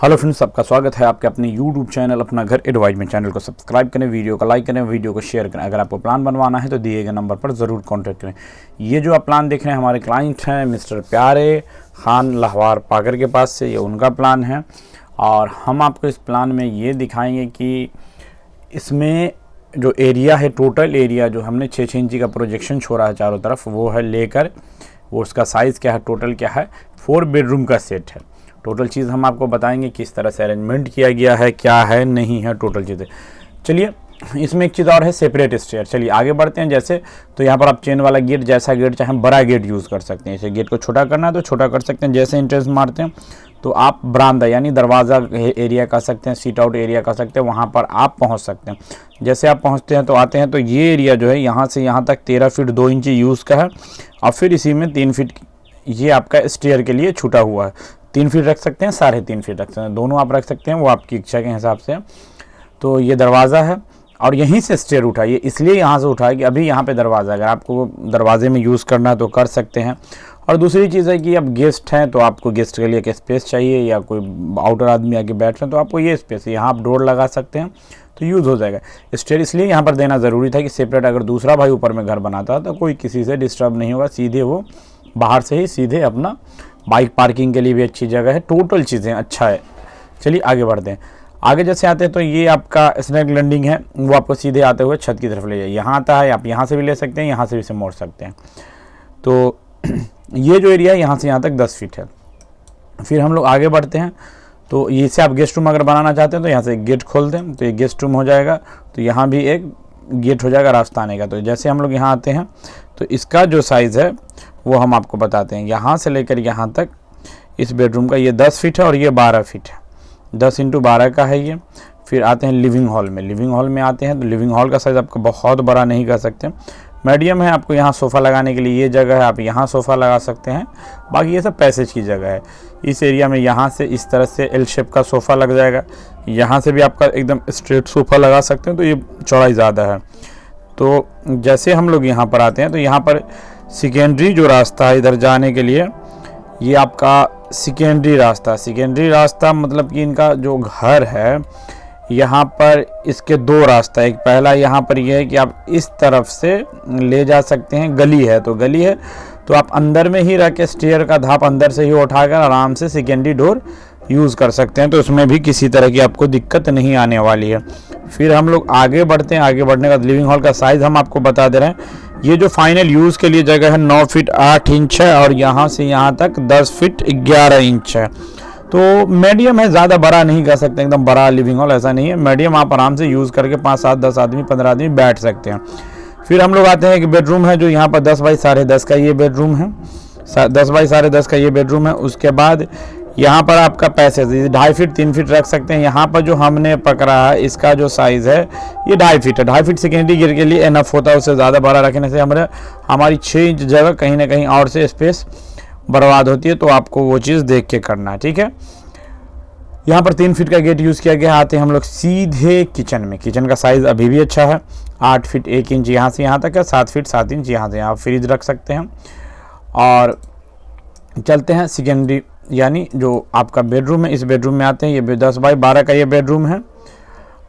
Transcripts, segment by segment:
Hello friends, सबका स्वागत है आपके अपने यूट्यूब चैनल अपना घर एडवाइस में। चैनल को सब्सक्राइब करें, वीडियो को लाइक करें, वीडियो को शेयर करें। अगर आपको प्लान बनवाना है तो दिए गए नंबर पर ज़रूर कांटेक्ट करें। ये जो आप प्लान देख रहे हैं हमारे क्लाइंट हैं मिस्टर प्यारे खान लाहौर पाकर के पास से, ये उनका प्लान है। और हम आपको इस प्लान में ये दिखाएंगे कि इसमें जो एरिया है, टोटल एरिया जो हमने 6 इंची का प्रोजेक्शन छोड़ा है चारों तरफ, वो है लेकर वो उसका साइज़ क्या है, टोटल क्या है, 4 बेडरूम का सेट है। टोटल चीज़ हम आपको बताएंगे किस तरह से अरेंजमेंट किया गया है, क्या है नहीं है टोटल चीज़ें। चलिए, इसमें एक चीज़ और है, सेपरेट स्टेयर। चलिए आगे बढ़ते हैं। जैसे तो यहाँ पर आप चेन वाला गेट, जैसा गेट चाहे बड़ा गेट यूज़ कर सकते हैं। इसे गेट को छोटा करना है तो छोटा कर सकते हैं। जैसे एंट्रेंस मारते हैं तो आप बरामदा यानी दरवाज़ा एरिया कर सकते हैं, सीट आउट एरिया कर सकते हैं, वहाँ पर आप पहुँच सकते हैं। जैसे आप पहुँचते हैं तो आते हैं तो ये एरिया जो है यहाँ से यहाँ तक 13 फीट 2 इंची यूज़ का है। और फिर इसी में 3 फीट ये आपका स्टेयर के लिए छूटा हुआ है। 3 फीट रख सकते हैं, 3.5 फीट रख सकते हैं, दोनों आप रख सकते हैं, वो आपकी इच्छा के हिसाब से। तो ये दरवाज़ा है और यहीं से स्टेयर उठाइए, इसलिए यहाँ से उठाए कि अभी यहाँ पे दरवाज़ा, अगर आपको दरवाजे में यूज़ करना है तो कर सकते हैं। और दूसरी चीज़ है कि अब गेस्ट हैं तो आपको गेस्ट के लिए एक स्पेस चाहिए, या कोई आउटर आदमी आके बैठ रहे हैं तो आपको ये स्पेस, यहाँ आप डोर लगा सकते हैं तो यूज़ हो जाएगा। स्टेयर इसलिए यहाँ पर देना ज़रूरी था कि सेपरेट अगर दूसरा भाई ऊपर में घर बनाता तो कोई किसी से डिस्टर्ब नहीं होगा, सीधे वो बाहर से ही सीधे अपना बाइक पार्किंग के लिए भी अच्छी जगह है, टोटल चीज़ें अच्छा है। चलिए आगे बढ़ते हैं। आगे जैसे आते हैं तो ये आपका स्नैक लैंडिंग है, वो आपको सीधे आते हुए छत की तरफ ले जाए। यहाँ आता है, आप यहाँ से भी ले सकते हैं, यहाँ से भी इसे मोड़ सकते हैं। तो ये जो एरिया है यहाँ से यहाँ तक 10 फीट है। फिर हम लोग आगे बढ़ते हैं तो ये से आप गेस्ट रूम अगर बनाना चाहते हैं तो यहाँ से एक गेट खोल दें तो ये गेस्ट रूम हो जाएगा। तो यहाँ भी एक गेट हो जाएगा रास्ता आने का। तो जैसे हम लोग यहाँ आते हैं तो इसका जो साइज़ है वो हम आपको बताते हैं। यहाँ से लेकर यहाँ तक इस बेडरूम का ये 10 फीट है और ये 12 फीट है, 10 × 12 का है ये। फिर आते हैं लिविंग हॉल में। लिविंग हॉल में आते हैं तो लिविंग हॉल का साइज़ आपको बहुत बड़ा नहीं कर सकते, मीडियम है। आपको यहाँ सोफ़ा लगाने के लिए ये जगह है, आप यहाँ सोफ़ा लगा सकते हैं। बाकी ये सब पैसेज की जगह है। इस एरिया में यहाँ से इस तरह से एल शेप का सोफ़ा लग जाएगा, यहाँ से भी आपका एकदम स्ट्रेट सोफ़ा लगा सकते हैं। तो ये चौड़ाई ज़्यादा है। तो जैसे हम लोग यहाँ पर आते हैं तो यहाँ पर सेकेंडरी जो रास्ता है इधर जाने के लिए, ये आपका सेकेंडरी रास्ता मतलब कि इनका जो घर है यहाँ पर इसके 2 रास्ता है। एक पहला यहाँ पर यह है कि आप इस तरफ से ले जा सकते हैं, गली है तो आप अंदर में ही रह के स्टेयर का धाप अंदर से ही उठाकर आराम से सेकेंडरी डोर यूज़ कर सकते हैं। तो उसमें भी किसी तरह की आपको दिक्कत नहीं आने वाली है। फिर हम लोग आगे बढ़ते हैं। आगे बढ़ने का लिविंग हॉल का साइज़ हम आपको बता दे रहे हैं। ये जो फाइनल यूज़ के लिए जगह है 9 फीट 8 इंच है और यहाँ से यहाँ तक 10 फीट 11 इंच है। तो मीडियम है, ज़्यादा बड़ा नहीं कर सकते, एकदम बड़ा लिविंग हॉल ऐसा नहीं है, मीडियम आप आराम से यूज़ करके 5 7 10 आदमी 15 आदमी बैठ सकते हैं। फिर हम लोग आते हैं एक बेडरूम है जो यहाँ पर 10 बाई 10.5 का ये बेडरूम है, 10 बाई 10.5 का ये बेडरूम है। उसके बाद यहाँ पर आपका पैसेज 2.5 फीट 3 फीट रख सकते हैं। यहाँ पर जो हमने पकड़ा है इसका जो साइज़ है ये 2.5 फीट है। 2.5 फीट सेकेंडरी गियर के लिए एनफ होता है, उससे ज़्यादा बड़ा रखने से हमारी 6 इंच जगह कहीं ना कहीं और से स्पेस बर्बाद होती है। तो आपको वो चीज़ देख के करना है, ठीक है। यहाँ पर 3 फीट का गेट यूज़ किया गया। आते हैं हम लोग सीधे किचन में। किचन का साइज़ अभी भी अच्छा है, 8 फीट 1 इंच यहाँ से यहाँ तक है, 7 फीट 7 इंच यहाँ से यहाँ फ्रिज रख सकते हैं। और चलते हैं सेकेंडरी यानी जो आपका बेडरूम है, इस बेडरूम में आते हैं। ये 10 बाई 12 का ये बेडरूम है।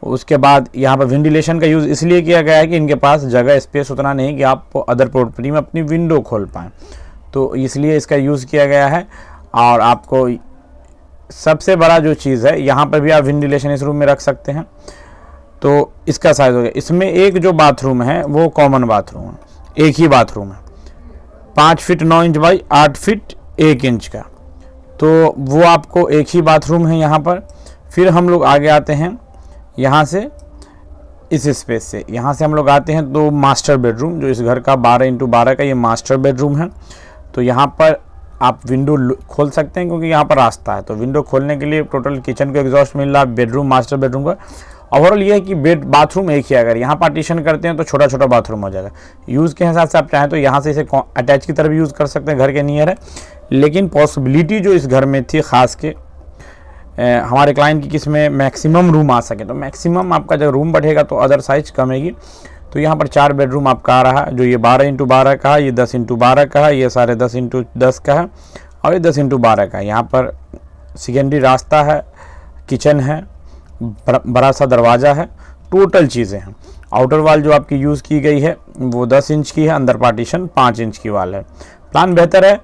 उसके बाद यहाँ पर वेंटिलेशन का यूज़ इसलिए किया गया है कि इनके पास जगह स्पेस उतना नहीं कि आप अदर प्रॉपर्टी में अपनी विंडो खोल पाएँ, तो इसलिए इसका यूज़ किया गया है। और आपको सबसे बड़ा जो चीज़ है, यहाँ पर भी आप वेंटिलेशन इस रूम में रख सकते हैं। तो इसका साइज़ हो गया। इसमें एक जो बाथरूम है वो कॉमन बाथरूम है, एक ही बाथरूम है, 5 feet 9 inch by 8 feet 1 inch का। तो वो आपको एक ही बाथरूम है यहाँ पर। फिर हम लोग आगे आते हैं यहाँ से इस स्पेस से, यहाँ से हम लोग आते हैं तो मास्टर बेडरूम जो इस घर का 12 × 12 का ये मास्टर बेडरूम है। तो यहाँ पर आप विंडो खोल सकते हैं क्योंकि यहाँ पर रास्ता है। तो विंडो खोलने के लिए टोटल किचन को एग्जॉस्ट मिल रहा है, बेडरूम मास्टर बेडरूम का। ओवरऑल ये है कि बाथरूम एक ही है। अगर यहाँ पार्टीशन करते हैं तो छोटा छोटा बाथरूम हो जाएगा। यूज़ के हिसाब से आप चाहें तो यहाँ से इसे अटैच की तरफ यूज़ कर सकते हैं, घर के नियर है। लेकिन पॉसिबिलिटी जो इस घर में थी ख़ास के हमारे क्लाइंट की किसमें मैक्सिमम रूम आ सके, तो मैक्सिमम आपका जब रूम बढ़ेगा तो अदर साइज कमेगी। तो यहाँ पर 4 बेडरूम आपका आ रहा है, जो ये 12 × 12 का है, ये 10 × 12 का है, ये 10.5 × 10 का है और ये 10 × 12 का है। यहाँ पर सेकेंडरी रास्ता है किचन है, बड़ा सा दरवाज़ा है, टोटल चीज़ें हैं। आउटर वाल जो आपकी यूज़ की गई है वो 10 इंच की है, अंदर पार्टीशन 5 इंच की वाल है। प्लान बेहतर है,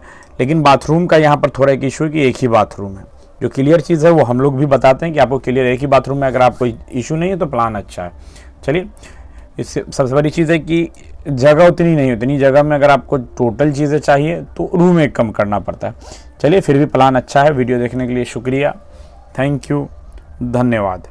लेकिन बाथरूम का यहाँ पर थोड़ा एक इशू है कि एक ही बाथरूम है। जो क्लियर चीज़ है वो हम लोग भी बताते हैं कि आपको क्लियर एक ही बाथरूम है, अगर आपको इशू नहीं है तो प्लान अच्छा है। चलिए, इससे सबसे बड़ी चीज़ है कि जगह उतनी नहीं, उतनी जगह में अगर आपको टोटल चीज़ें चाहिए तो रूम एक कम करना पड़ता है। चलिए, फिर भी प्लान अच्छा है। वीडियो देखने के लिए शुक्रिया, थैंक यू, धन्यवाद।